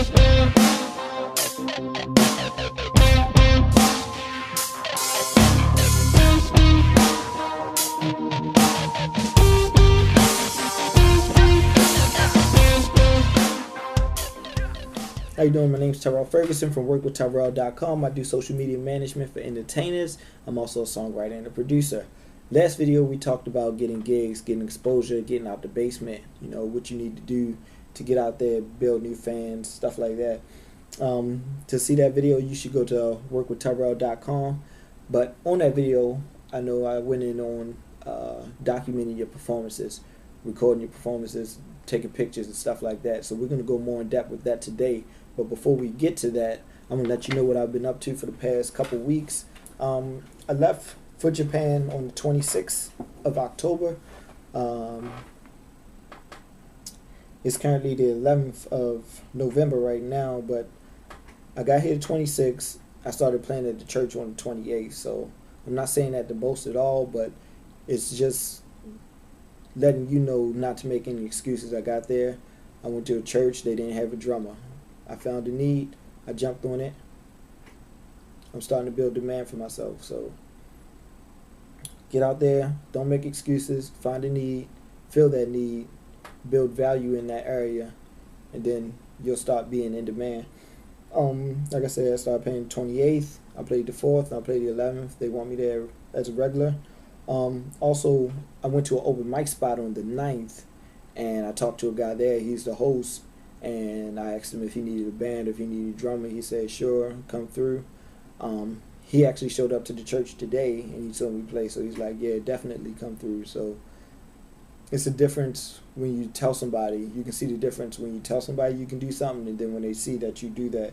How you doing? My name is Tyrell Ferguson from workwithtyrell.com. I do social media management for entertainers. I'm also a songwriter and a producer. Last video we talked about getting gigs, getting exposure, getting out the basement, you know, what you need to do to get out there, build new fans, stuff like that. To see that video, you should go to workwithtyrell.com. But on that video, I know I went in on documenting your performances, recording your performances, taking pictures and stuff like that. So we're going to go more in depth with that today. But before we get to that, I'm going to let you know what I've been up to for the past couple weeks. I left for Japan on the 26th of October. It's currently the 11th of November right now, but I got here the 26th. I started playing at the church on the 28th. So I'm not saying that to boast at all, but it's just letting you know not to make any excuses. I got there, I went to a church, they didn't have a drummer. I found a need, I jumped on it. I'm starting to build demand for myself. So get out there, don't make excuses, find a need, fill that need, build value in that area, and then you'll start being in demand. Like I said, I started playing the 28th, I played the 4th, I played the 11th. They want me there as a regular. Also, I went to an open mic spot on the 9th, and I talked to a guy there. He's the host, and I asked him if he needed a band, if he needed a drummer. He said, sure, come through. He actually showed up to the church today, and he saw me play, so he's like, yeah, definitely come through. So it's a difference when you tell somebody. You can see the difference when you tell somebody you can do something, and then when they see that you do that,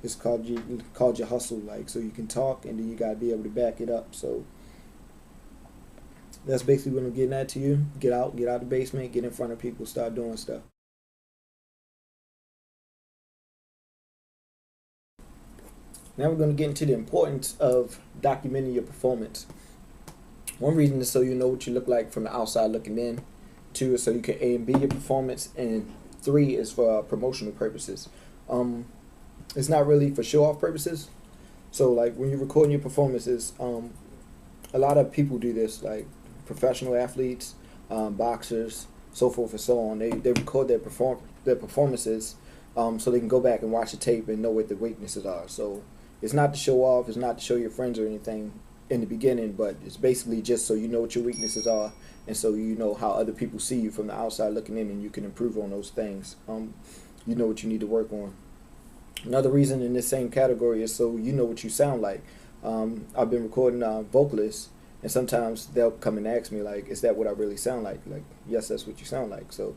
it's called your hustle. Like, so you can talk, and then you got to be able to back it up. So that's basically what I'm getting at to you. Get out the basement, get in front of people, start doing stuff. Now we're going to get into the importance of documenting your performance. One reason is so you know what you look like from the outside looking in. 2 is so you can A and B your performance. And 3 is for promotional purposes. It's not really for show-off purposes. So like when you're recording your performances, a lot of people do this, like professional athletes, boxers, so forth and so on. They record their performances so they can go back and watch the tape and know what the weaknesses are. So it's not to show off, it's not to show your friends or anything in the beginning, but it's basically just so you know what your weaknesses are, and so you know how other people see you from the outside looking in, and you can improve on those things. You know what you need to work on. Another reason in this same category is so you know what you sound like. I've been recording vocalists, and sometimes they'll come and ask me, like, is that what I really sound like? Like, yes, that's what you sound like. So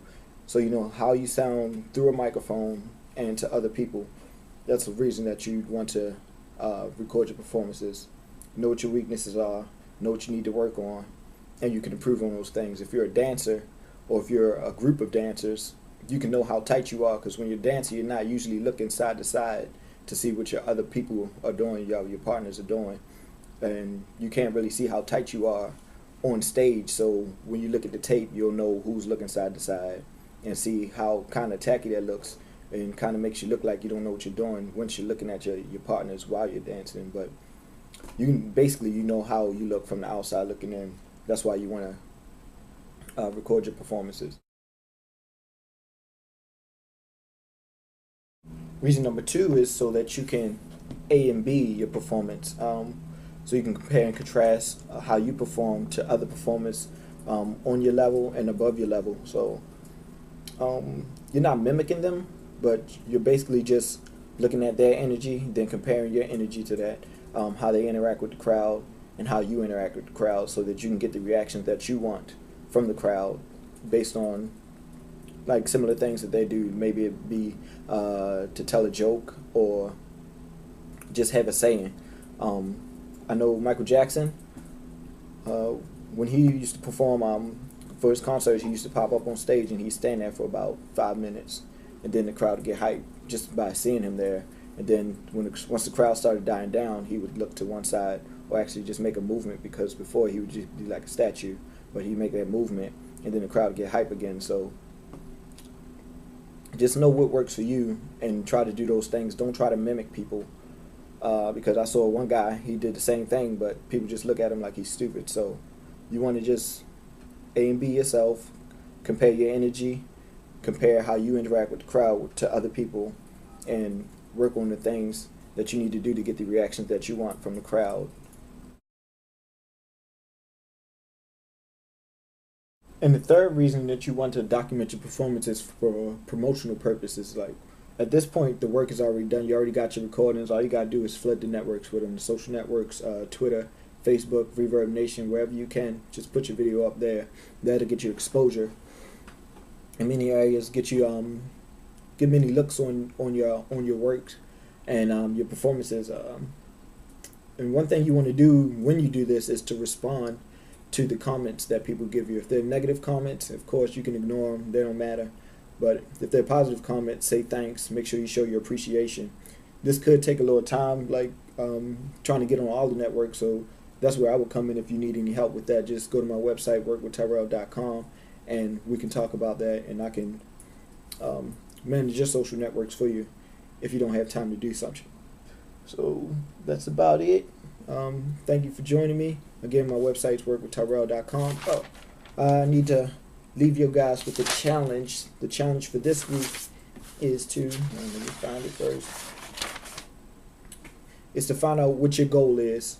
you know how you sound through a microphone and to other people. That's the reason that you'd want to record your performances. Know what your weaknesses are, know what you need to work on, and you can improve on those things. If you're a dancer, or if you're a group of dancers, you can know how tight you are, because when you're dancing, you're not usually looking side to side to see what your other people are doing, your partners are doing, and you can't really see how tight you are on stage. So when you look at the tape, you'll know who's looking side to side and see how kind of tacky that looks, and kind of makes you look like you don't know what you're doing once you're looking at your partners while you're dancing. But you can basically, you know how you look from the outside looking in. That's why you want to record your performances. Reason number 2 is so that you can A and B your performance. So you can compare and contrast how you perform to other performers on your level and above your level. So you're not mimicking them, but you're basically just looking at their energy, then comparing your energy to that, how they interact with the crowd and how you interact with the crowd, so that you can get the reactions that you want from the crowd based on like similar things that they do. Maybe it be to tell a joke or just have a saying. I know Michael Jackson, when he used to perform for his concerts, he used to pop up on stage and he'd stand there for about 5 minutes, and then the crowd would get hyped just by seeing him there. And then once the crowd started dying down, he would look to one side, or actually just make a movement, because before he would just be like a statue, but he'd make that movement, and then the crowd would get hype again. So just know what works for you and try to do those things. Don't try to mimic people, because I saw one guy, he did the same thing, but people just look at him like he's stupid. So you want to just A and B yourself, compare your energy, compare how you interact with the crowd to other people, and work on the things that you need to do to get the reactions that you want from the crowd. And the third reason that you want to document your performance is for promotional purposes. Like, at this point, the work is already done. You already got your recordings. All you got to do is flood the networks with them, the social networks, Twitter, Facebook, Reverb Nation, wherever you can. Just put your video up there. That'll get you exposure in many areas, get you get many looks on your works and your performances. And one thing you want to do when you do this is to respond to the comments that people give you. If they're negative comments, of course you can ignore them, they don't matter. But if they're positive comments, say thanks, make sure you show your appreciation. This could take a little time, like trying to get on all the networks, so that's where I would come in if you need any help with that. Just go to my website, workwithtyrell.com, and we can talk about that, and I can manage your social networks for you if you don't have time to do something. So that's about it. Thank you for joining me. Again, my website's workwithtyrell.com. Oh, I need to leave you guys with a challenge. The challenge for this week is to, let me find it first. It's to find out what your goal is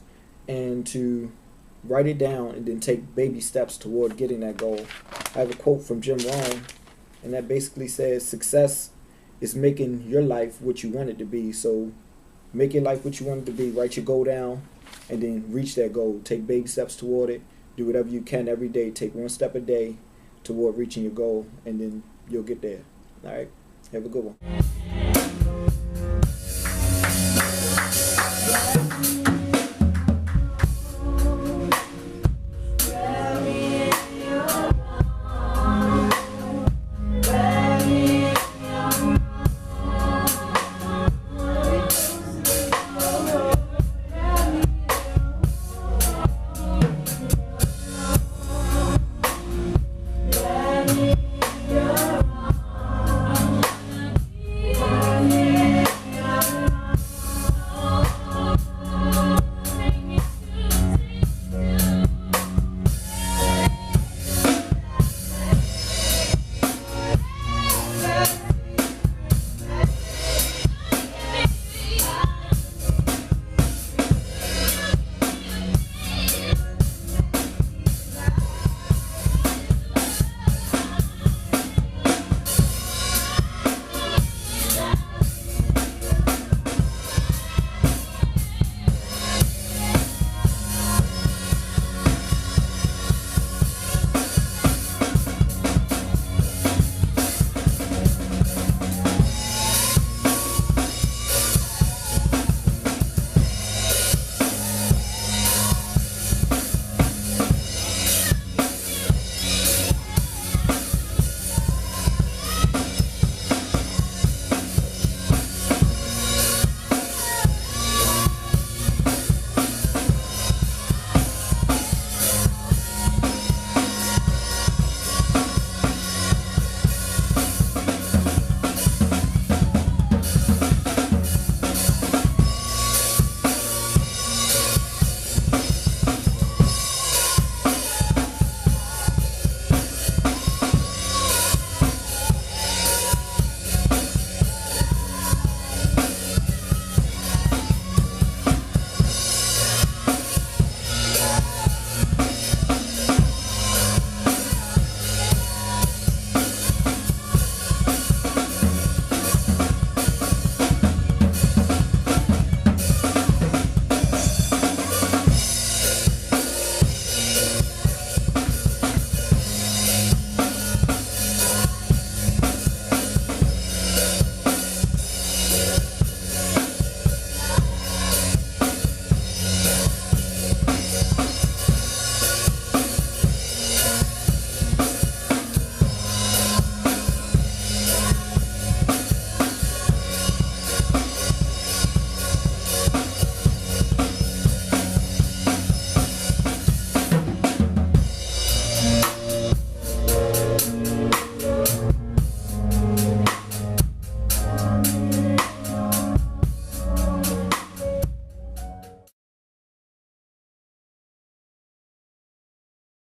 and to write it down and then take baby steps toward getting that goal. I have a quote from Jim Rohn, and that basically says, success is making your life what you want it to be. So make your life what you want it to be. Write your goal down and then reach that goal. Take baby steps toward it. Do whatever you can every day. Take one step a day toward reaching your goal, and then you'll get there. All right? Have a good one.